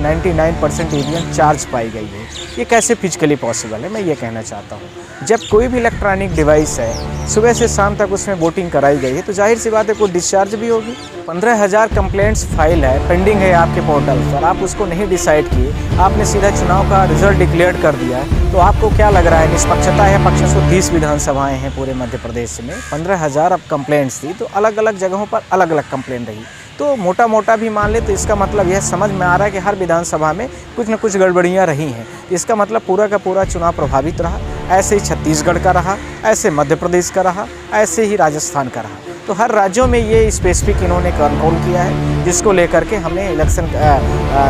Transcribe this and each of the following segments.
99% EVM charge पाई गई है। ये कैसे फिजिकली पॉसिबल है, मैं ये कहना चाहता हूँ। जब कोई भी इलेक्ट्रॉनिक डिवाइस है, सुबह से शाम तक उसमें वोटिंग कराई गई है, तो जाहिर सी बात है कोई डिस्चार्ज भी होगी। 15,000 कंप्लेंट्स फाइल है, पेंडिंग है आपके पोर्टल पर, आप उसको नहीं डिसाइड किए, आपने सीधा चुनाव का रिजल्ट डिक्लेयर कर दिया है, तो आपको क्या लग रहा है निष्पक्षता है? 130 विधानसभाएं हैं पूरे मध्य प्रदेश में, 15,000 अब कंप्लेंट्स थी, तो अलग अलग जगहों पर अलग अलग कंप्लेंट रही। तो मोटा मोटा भी मान ले तो इसका मतलब यह समझ में आ रहा है कि हर विधानसभा में कुछ न कुछ गड़बड़ियां रही हैं। इसका मतलब पूरा का पूरा चुनाव प्रभावित रहा। ऐसे ही छत्तीसगढ़ का रहा, ऐसे मध्य प्रदेश का रहा, ऐसे ही राजस्थान का रहा। तो हर राज्यों में ये स्पेसिफिक इन्होंने कंट्रोल किया है, जिसको लेकर के हमने इलेक्शन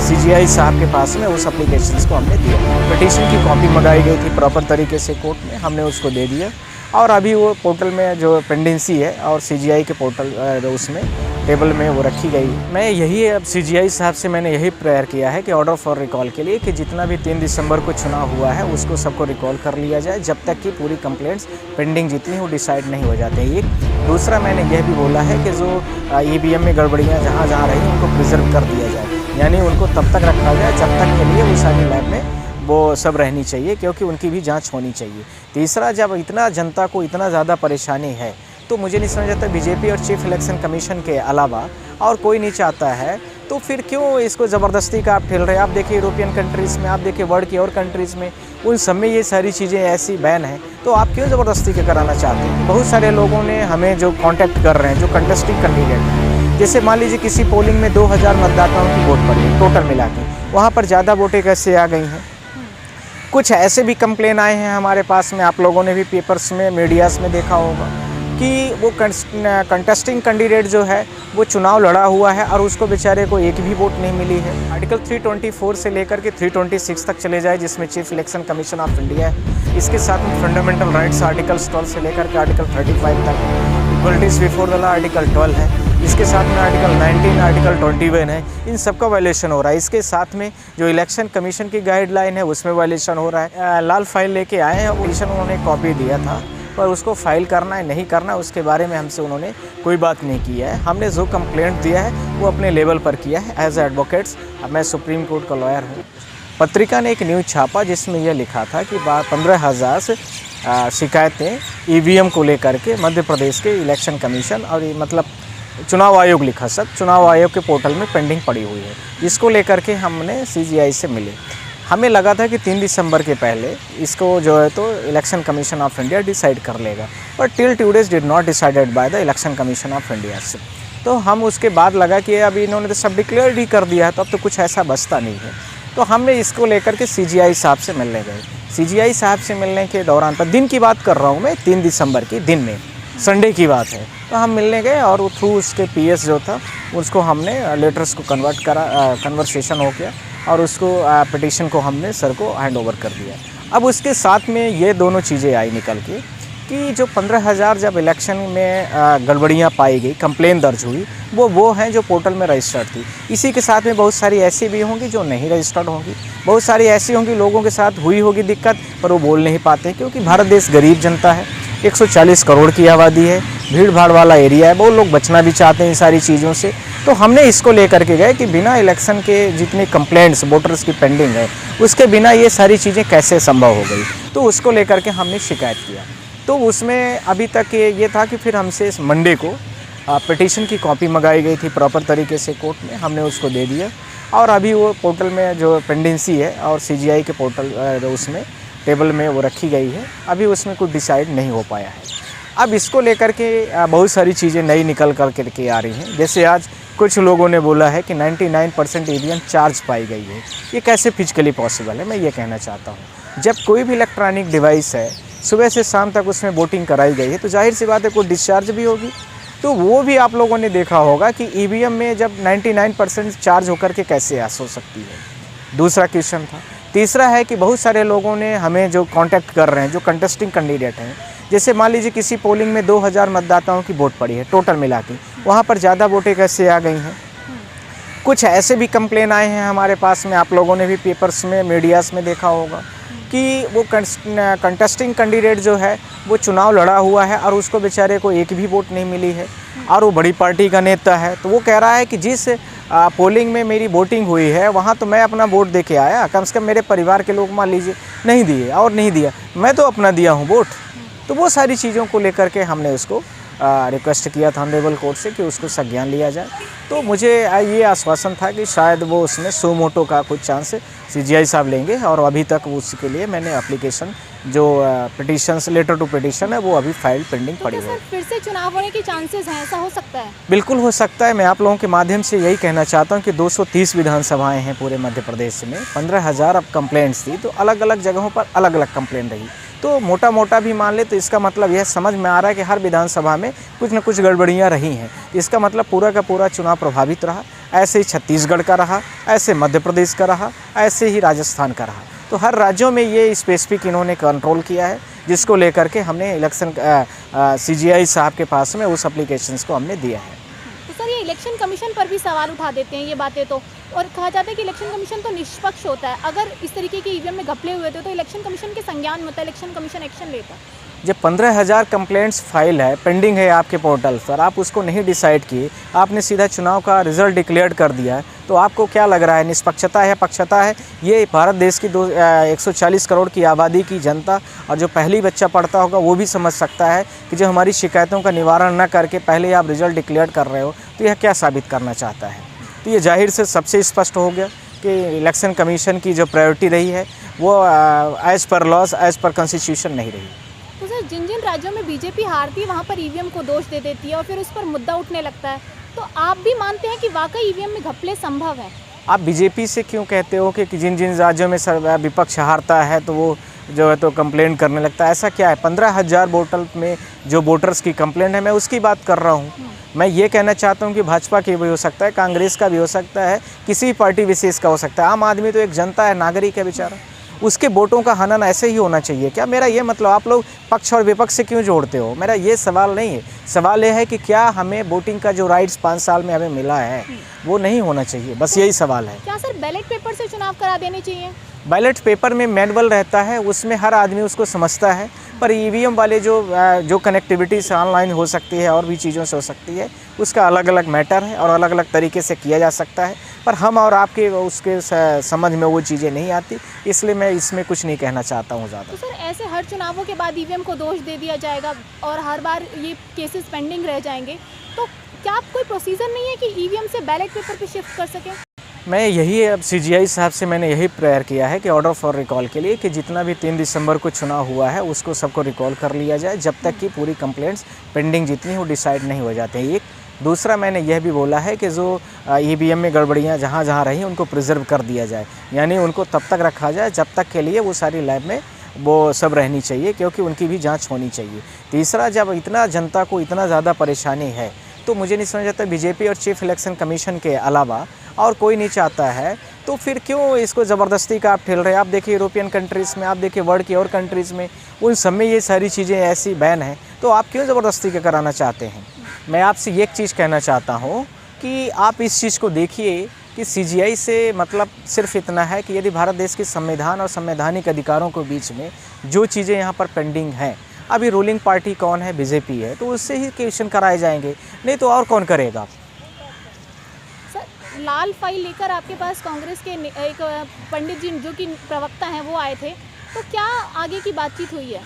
CGI साहब के पास में उस एप्लीकेशंस को हमने दिया। पिटीशन की कॉपी मंगाई गई थी प्रॉपर तरीके से कोर्ट में, हमने उसको दे दिया और अभी वो पोर्टल में जो पेंडेंसी है और CGI के पोर्टल उसमें टेबल में वो रखी गई। मैं यही अब CGI साहब से मैंने यही प्रेयर किया है कि ऑर्डर फॉर रिकॉल के लिए कि जितना भी 3 दिसंबर को चुनाव हुआ है उसको सबको रिकॉल कर लिया जाए, जब तक कि पूरी कंप्लेंट्स पेंडिंग जितनी वो डिसाइड नहीं हो जाते हैं। एक दूसरा मैंने यह भी बोला है कि जो EVM में गड़बड़ियाँ जहाँ रही उनको प्रिजर्व कर दिया जाए, यानी उनको तब तक रखा जाए जब तक के लिए उस आगे लैब में वो सब रहनी चाहिए, क्योंकि उनकी भी जांच होनी चाहिए। तीसरा, जब इतना जनता को इतना ज़्यादा परेशानी है तो मुझे नहीं समझ आता बीजेपी और चीफ इलेक्शन कमीशन के अलावा और कोई नहीं चाहता है, तो फिर क्यों इसको ज़बरदस्ती का आप ठेल रहे हैं? आप देखिए यूरोपियन कंट्रीज़ में, आप देखिए वर्ल्ड की और कंट्रीज़ में, उन सब में ये सारी चीज़ें ऐसी बैन हैं, तो आप क्यों ज़बरदस्ती के कराना चाहते हैं? बहुत सारे लोगों ने हमें जो कॉन्टैक्ट कर रहे हैं, जो कंटेस्टिंग कैंडिडेट हैं, जैसे मान लीजिए किसी पोलिंग में 2000 मतदाताओं की वोट पड़ी है टोटल मिला के, वहाँ पर ज़्यादा वोटें कैसे आ गई हैं? कुछ ऐसे भी कंप्लेन आए हैं हमारे पास में, आप लोगों ने भी पेपर्स में मीडियाज़ में देखा होगा कि वो कंटेस्टिंग कैंडिडेट जो है वो चुनाव लड़ा हुआ है और उसको बेचारे को एक भी वोट नहीं मिली है। आर्टिकल 324 से लेकर के 326 तक चले जाए, जिसमें chief election commission of India है। इसके साथ में फंडामेंटल राइट्स आर्टिकल 12 से लेकर के आर्टिकल 35 तक, इक्वलिटीज़ बिफोर द लॉ आर्टिकल 12 है। इसके साथ में आर्टिकल 19, आर्टिकल 21 है, इन सब का वायलेशन हो रहा है। इसके साथ में जो इलेक्शन कमीशन की गाइडलाइन है उसमें वायलेशन हो रहा है। लाल फाइल लेके आए हैं, कमीशन उन्होंने कॉपी दिया था, पर उसको फाइल करना है नहीं करना उसके बारे में हमसे उन्होंने कोई बात नहीं किया है। हमने जो कंप्लेंट दिया है वो अपने लेवल पर किया है एज एडवोकेट्स। अब मैं सुप्रीम कोर्ट का लॉयर हूँ। पत्रिका ने एक न्यूज़ छापा जिसमें यह लिखा था कि 15,000 से शिकायतें EVM को लेकर के मध्य प्रदेश के इलेक्शन कमीशन और मतलब चुनाव आयोग लिखा, सब चुनाव आयोग के पोर्टल में पेंडिंग पड़ी हुई है, जिसको लेकर के हमने CGI से मिले। हमें लगा था कि 3 दिसंबर के पहले इसको जो है तो election commission of India decide कर लेगा, but till today's did not decided by the election commission of India से। तो हम उसके बाद लगा कि अभी इन्होंने तो सब डिक्लेयर ही कर दिया है, तो अब तो कुछ ऐसा बचता नहीं है। तो हमने इसको लेकर के CGI साहब से मिलने गए। CGI साहब से मिलने के दौरान पर, दिन की बात कर रहा हूँ मैं, 3 दिसंबर की दिन में, संडे की बात है, तो हम मिलने गए और थ्रू उसके PS जो था उसको हमने लेटर्स को कन्वर्ट करा, कन्वर्सेशन हो गया और उसको पिटीशन को हमने सर को हैंड ओवर कर दिया। अब उसके साथ में ये दोनों चीज़ें आई निकल के कि जो 15,000 जब इलेक्शन में गड़बड़ियाँ पाई गई, कंप्लेन दर्ज हुई, वो हैं जो पोर्टल में रजिस्टर्ड थी। इसी के साथ में बहुत सारी ऐसी भी होंगी जो नहीं रजिस्टर्ड होंगी, बहुत सारी ऐसी होंगी लोगों के साथ हुई होगी दिक्कत, पर वो बोल नहीं पाते क्योंकि भारत देश गरीब जनता है, 140 करोड़ की आबादी है, भीड़ भाड़ वाला एरिया है, बहुत लोग बचना भी चाहते हैं इन सारी चीज़ों से। तो हमने इसको लेकर के गए कि बिना इलेक्शन के जितनी कंप्लेंट्स वोटर्स की पेंडिंग है उसके बिना ये सारी चीज़ें कैसे संभव हो गई, तो उसको लेकर के हमने शिकायत किया। तो उसमें अभी तक ये था कि फिर हमसे इस मंडे को पिटीशन की कॉपी मंगाई गई थी प्रॉपर तरीके से कोर्ट में, हमने उसको दे दिया और अभी वो पोर्टल में जो पेंडेंसी है और CGI के पोर्टल उसमें टेबल में वो रखी गई है, अभी उसमें कुछ डिसाइड नहीं हो पाया है। अब इसको लेकर के बहुत सारी चीज़ें नई निकल कर के आ रही हैं। जैसे आज कुछ लोगों ने बोला है कि 99% EVM चार्ज पाई गई है। ये कैसे फिजिकली पॉसिबल है, मैं ये कहना चाहता हूँ। जब कोई भी इलेक्ट्रॉनिक डिवाइस है, सुबह से शाम तक उसमें वोटिंग कराई गई है, तो जाहिर सी बात है कोई डिस्चार्ज भी होगी। तो वो भी आप लोगों ने देखा होगा कि EVM में जब 99% चार्ज होकर के कैसे हो सकती है। दूसरा क्वेश्चन था। तीसरा है कि बहुत सारे लोगों ने हमें जो कॉन्टैक्ट कर रहे हैं, जो कंटेस्टिंग कैंडिडेट हैं, जैसे मान लीजिए किसी पोलिंग में 2000 मतदाताओं की वोट पड़ी है टोटल मिला के, वहाँ पर ज़्यादा वोटें कैसे आ गई हैं? कुछ ऐसे भी कंप्लेन आए हैं हमारे पास में, आप लोगों ने भी पेपर्स में मीडियाज़ में देखा होगा कि वो कंटेस्टिंग कैंडिडेट जो है वो चुनाव लड़ा हुआ है और उसको बेचारे को एक भी वोट नहीं मिली है और वो बड़ी पार्टी का नेता है। तो वो कह रहा है कि जिस पोलिंग में मेरी वोटिंग हुई है, वहाँ तो मैं अपना वोट दे के आया। कम से कम मेरे परिवार के लोग मान लीजिए नहीं दिए और नहीं दिया, मैं तो अपना दिया हूँ वोट। तो वो सारी चीज़ों को लेकर के हमने उसको रिक्वेस्ट किया था ऑनरेबल कोर्ट से कि उसको संज्ञान लिया जाए। तो मुझे ये आश्वासन था कि शायद वो उसमें सो मोटो का कुछ चांस CGI साहब लेंगे, और अभी तक उसके लिए मैंने एप्लीकेशन जो पिटिशंस लेटर टू पिटिशन है वो अभी फाइल पेंडिंग तो पड़ी क्या है। सर फिर से चुनाव होने के चांसेस हैं, ऐसा हो सकता है? बिल्कुल हो सकता है। मैं आप लोगों के माध्यम से यही कहना चाहता हूं कि 230 विधानसभाएं हैं पूरे मध्य प्रदेश में, 15,000 अब कंप्लेंट्स थी, तो अलग अलग जगहों पर अलग अलग कंप्लेंट रही। तो मोटा मोटा भी मान ले तो इसका मतलब यह समझ में आ रहा है कि हर विधानसभा में कुछ न कुछ गड़बड़ियाँ रही हैं। इसका मतलब पूरा का पूरा चुनाव प्रभावित रहा। ऐसे ही छत्तीसगढ़ का रहा, ऐसे मध्य प्रदेश का रहा, ऐसे ही राजस्थान का रहा। तो हर राज्यों में ये स्पेसिफिक इन्होंने कंट्रोल किया है, जिसको लेकर के हमने इलेक्शन CGI साहब के पास में उस एप्लीकेशंस को हमने दिया है। तो सर ये इलेक्शन कमीशन पर भी सवाल उठा देते हैं ये बातें, तो और कहा जाता है कि इलेक्शन कमीशन तो निष्पक्ष होता है। अगर इस तरीके के ईवीएम में घपले हुए थे तो इलेक्शन कमीशन के संज्ञान में होता है, इलेक्शन कमीशन एक्शन लेता है। जब 15,000 कंप्लेंट्स फाइल है, पेंडिंग है आपके पोर्टल पर, आप उसको नहीं डिसाइड किए, आपने सीधा चुनाव का रिजल्ट डिक्लेयर कर दिया, तो आपको क्या लग रहा है, निष्पक्षता है, पक्षता है? ये भारत देश की 140 करोड़ की आबादी की जनता और जो पहली बच्चा पढ़ता होगा वो भी समझ सकता है कि जो हमारी शिकायतों का निवारण न करके पहले आप रिजल्ट डिक्लेयर कर रहे हो, तो यह क्या साबित करना चाहता है? तो ये जाहिर से सबसे स्पष्ट हो गया कि इलेक्शन कमीशन की जो प्रायोरिटी रही है वो as per laws, as per constitution नहीं रही। तो सर जिन जिन राज्यों में बीजेपी हारती है वहाँ पर ईवीएम को दोष दे देती है और फिर उस पर मुद्दा उठने लगता है, तो आप भी मानते हैं कि वाकई ईवीएम में घपले संभव है? आप बीजेपी से क्यों कहते हो कि जिन जिन राज्यों में विपक्ष हारता है तो वो जो है तो कंप्लेन करने लगता है? ऐसा क्या है? 15,000 वोटर में जो वोटर्स की कंप्लेंट है मैं उसकी बात कर रहा हूँ। मैं ये कहना चाहता हूँ कि भाजपा की भी हो सकता है, कांग्रेस का भी हो सकता है, किसी पार्टी विशेष का हो सकता है। आम आदमी तो एक जनता है, नागरिक है बेचारा, उसके वोटों का हनन ऐसे ही होना चाहिए क्या? मेरा ये मतलब, आप लोग पक्ष और विपक्ष से क्यों जोड़ते हो? मेरा ये सवाल नहीं है। सवाल ये है कि क्या हमें वोटिंग का जो राइट्स 5 साल में हमें मिला है वो नहीं होना चाहिए, बस यही सवाल है। क्या सर बैलेट पेपर से चुनाव करा देने चाहिए? बैलेट पेपर में मैनुअल रहता है, उसमें हर आदमी उसको समझता है, पर ईवीएम वाले जो कनेक्टिविटी से ऑनलाइन हो सकती है और भी चीज़ों से हो सकती है, उसका अलग अलग मैटर है और अलग अलग तरीके से किया जा सकता है। पर हम और आपके उसके समझ में वो चीज़ें नहीं आती, इसलिए मैं इसमें कुछ नहीं कहना चाहता हूँ ज़्यादा। तो सर ऐसे हर चुनावों के बाद ईवीएम को दोष दे दिया जाएगा और हर बार ये केसेस पेंडिंग रह जाएंगे, तो क्या आप कोई प्रोसीजर नहीं है कि ईवीएम से बैलेट पेपर पे शिफ्ट कर सकें? मैं यही अब CGI साहब से मैंने यही प्रेयर किया है कि ऑर्डर फॉर रिकॉल के लिए कि जितना भी 3 दिसंबर को चुनाव हुआ है उसको सबको रिकॉल कर लिया जाए, जब तक कि पूरी कंप्लेंट्स पेंडिंग जितनी वो डिसाइड नहीं हो जाते हैं। एक दूसरा मैंने यह भी बोला है कि जो EVM में गड़बड़ियाँ जहाँ जहाँ रही उनको प्रिजर्व कर दिया जाए, यानी उनको तब तक रखा जाए जब तक के लिए वो सारी लैब में वो सब रहनी चाहिए, क्योंकि उनकी भी जांच होनी चाहिए। तीसरा, जब इतना जनता को इतना ज़्यादा परेशानी है तो मुझे नहीं समझ आता बीजेपी और चीफ इलेक्शन कमीशन के अलावा और कोई नहीं चाहता है, तो फिर क्यों इसको ज़बरदस्ती का आप ठेल रहे हैं? आप देखिए यूरोपियन कंट्रीज़ में, आप देखिए वर्ल्ड की और कंट्रीज़ में, उन सब में ये सारी चीज़ें ऐसी बैन हैं, तो आप क्यों ज़बरदस्ती का कराना चाहते हैं? मैं आपसे एक चीज़ कहना चाहता हूँ कि आप इस चीज़ को देखिए कि CGI से मतलब सिर्फ इतना है कि यदि भारत देश के संविधान और संवैधानिक अधिकारों के बीच में जो चीज़ें यहाँ पर पेंडिंग हैं, अभी रूलिंग पार्टी कौन है? बीजेपी है, तो उससे ही क्वेश्चन कराए जाएंगे, नहीं तो और कौन करेगा? सर लाल फाइल लेकर आपके पास कांग्रेस के एक पंडित जी जो कि प्रवक्ता हैं वो आए थे, तो क्या आगे की बातचीत हुई है?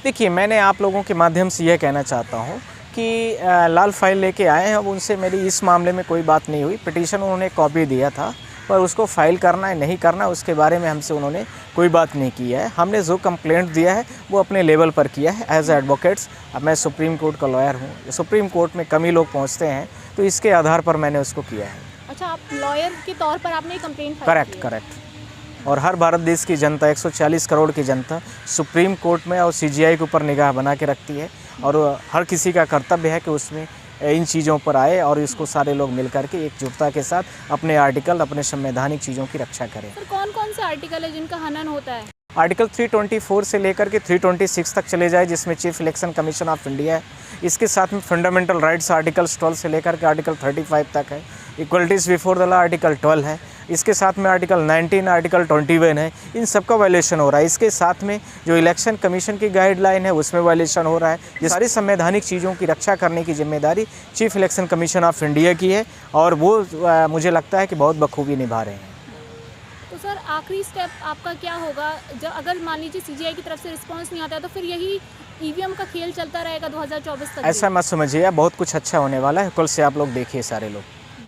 देखिए, मैंने आप लोगों के माध्यम से यह कहना चाहता हूँ कि लाल फाइल लेके आए हैं, अब उनसे मेरी इस मामले में कोई बात नहीं हुई। पिटीशन उन्होंने कॉपी दिया था, पर उसको फाइल करना है नहीं करना उसके बारे में हमसे उन्होंने कोई बात नहीं की है। हमने जो कंप्लेंट दिया है वो अपने लेवल पर किया है एज एडवोकेट्स। अब मैं सुप्रीम कोर्ट का लॉयर हूँ, सुप्रीम कोर्ट में कम ही लोग पहुँचते हैं, तो इसके आधार पर मैंने उसको किया है। अच्छा, आप लॉयर के तौर पर आपने कंप्लेंट फाइल की है? करेक्ट। और हर भारत देश की जनता, 140 करोड़ की जनता सुप्रीम कोर्ट में और CGI के ऊपर निगाह बना के रखती है, और हर किसी का कर्तव्य है कि उसमें इन चीज़ों पर आए और इसको सारे लोग मिल करके एकजुटता के साथ अपने आर्टिकल, अपने संवैधानिक चीज़ों की रक्षा करें। सर कौन कौन से आर्टिकल है जिनका हनन होता है? आर्टिकल 324 से लेकर के 326 तक चले जाए, जिसमें chief election commission of India है। इसके साथ में फंडामेंटल राइट्स आर्टिकल 12 से लेकर के आर्टिकल 35 तक है। इक्वलिटीज़ बिफोर द लॉ आर्टिकल 12 है। इसके साथ में आर्टिकल 19, आर्टिकल 21 है, इन सब का वायलेशन हो रहा है। इसके साथ में जो इलेक्शन कमीशन की गाइडलाइन है उसमें वायलेशन हो रहा है। ये सारी संवैधानिक चीज़ों की रक्षा करने की जिम्मेदारी chief election commission of India की है और वो मुझे लगता है कि बहुत बखूबी निभा रहे हैं। तो सर आखिरी स्टेप आपका क्या होगा जब अगर मान लीजिए सीजीआई की तरफ से रिस्पांस नहीं आता है तो फिर यही ईवीएम का खेल चलता रहेगा 2024 तक? ऐसा मत समझिए, बहुत कुछ अच्छा होने वाला है। कल से आप लोग देखिए सारे लोग।